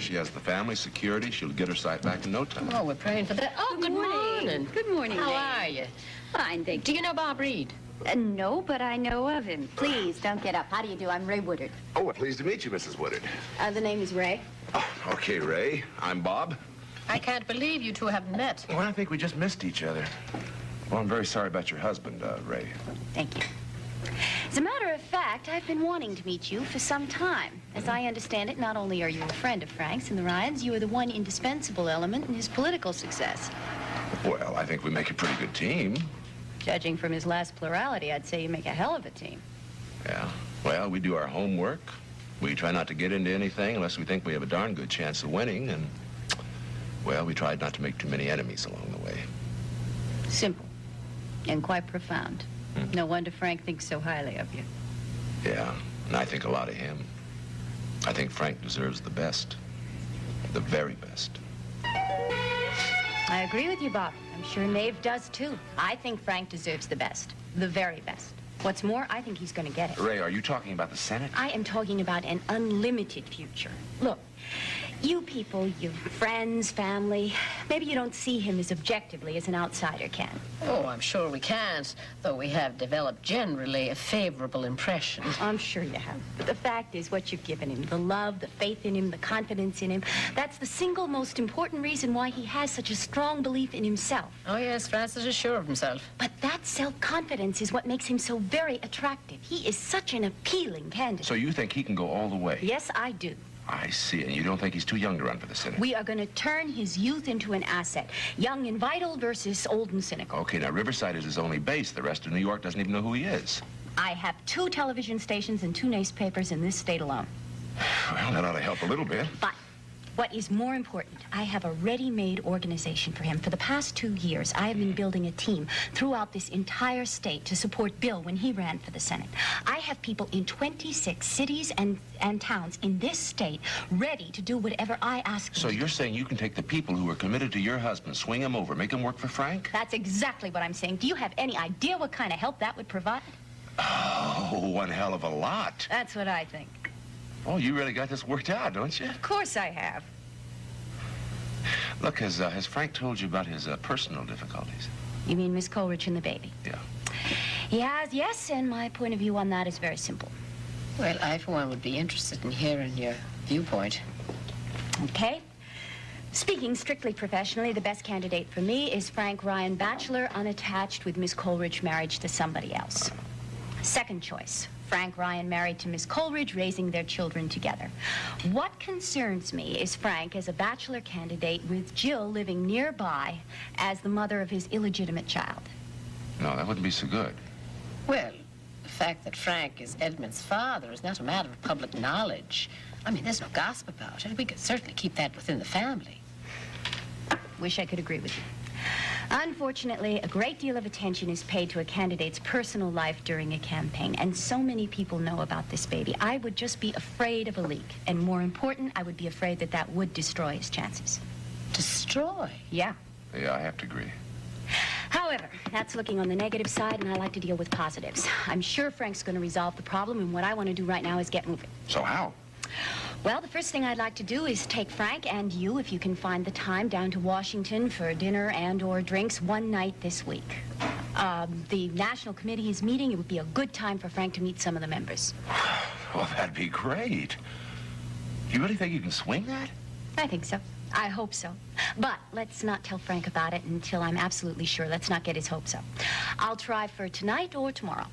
she has the family security. She'll get her sight back in no time. Oh, we're praying for that. Oh, good morning. Good morning, How Ray. are you? Fine, thank Do you. you know Bob Reed? No, but I know of him. Please, don't get up. How do you do? I'm Ray Woodard. Oh, well, pleased to meet you, Mrs. Woodard. The name is Ray. Oh, okay, Ray. I'm Bob. I can't believe you two haven't met. Well, I think we just missed each other. Well, I'm very sorry about your husband, Ray. Thank you. As a matter of fact, I've been wanting to meet you for some time. As I understand it, not only are you a friend of Frank's and the Ryans, you are the one indispensable element in his political success. Well, I think we make a pretty good team. Judging from his last plurality, I'd say you make a hell of a team. Yeah. Well, we do our homework. We try not to get into anything unless we think we have a darn good chance of winning, and, well, we tried not to make too many enemies along the way. Simple and quite profound. No wonder Frank thinks so highly of you. Yeah, and I think a lot of him. I think Frank deserves the best. The very best. I agree with you, Bob. I'm sure Maeve does, too. I think Frank deserves the best. The very best. What's more, I think he's going to get it. Ray, are you talking about the Senate? I am talking about an unlimited future. Look, you people, your friends, family, maybe you don't see him as objectively as an outsider can. Oh, I'm sure we can't, though we have developed generally a favorable impression. I'm sure you have. But the fact is what you've given him, the love, the faith in him, the confidence in him, that's the single most important reason why he has such a strong belief in himself. Oh, yes, Francis is sure of himself. But that self-confidence is what makes him so very attractive. He is such an appealing candidate. So you think he can go all the way? Yes, I do. I see. And you don't think he's too young to run for the Senate? We are going to turn his youth into an asset. Young and vital versus old and cynical. Okay, now Riverside is his only base. The rest of New York doesn't even know who he is. I have 2 television stations and 2 newspapers in this state alone. Well, that ought to help a little bit. But what is more important, I have a ready-made organization for him. For the past 2 years, I have been building a team throughout this entire state to support Bill when he ran for the Senate. I have people in 26 cities and towns in this state ready to do whatever I ask them. So you're saying you can take the people who are committed to your husband, swing them over, make them work for Frank? That's exactly what I'm saying. Do you have any idea what kind of help that would provide? Oh, one hell of a lot. That's what I think. Oh, you really got this worked out, don't you? Of course I have. Look, has Frank told you about his personal difficulties? You mean Miss Coleridge and the baby? Yeah. He has, yes, and my point of view on that is very simple. Well, I, for one, would be interested in hearing your viewpoint. Okay. Speaking strictly professionally, the best candidate for me is Frank Ryan, bachelor, unattached, with Miss Coleridge married to somebody else. Second choice, Frank Ryan married to Miss Coleridge, raising their children together. What concerns me is Frank as a bachelor candidate with Jill living nearby as the mother of his illegitimate child. No, that wouldn't be so good. Well, the fact that Frank is Edmund's father is not a matter of public knowledge. I mean, there's no gossip about it. We could certainly keep that within the family. Wish I could agree with you. Unfortunately, a great deal of attention is paid to a candidate's personal life during a campaign, and so many people know about this baby. I would just be afraid of a leak, and more important, I would be afraid that that would destroy his chances. Destroy? Yeah. Yeah, I have to agree. However, that's looking on the negative side, and I like to deal with positives. I'm sure Frank's going to resolve the problem, and what I want to do right now is get moving. So how? Well, the first thing I'd like to do is take Frank and you, if you can find the time, down to Washington for dinner and/or drinks one night this week. The National Committee is meeting. It would be a good time for Frank to meet some of the members. Well, that'd be great. Do you really think you can swing that? I think so. I hope so. But let's not tell Frank about it until I'm absolutely sure. Let's not get his hopes up. I'll try for tonight or tomorrow.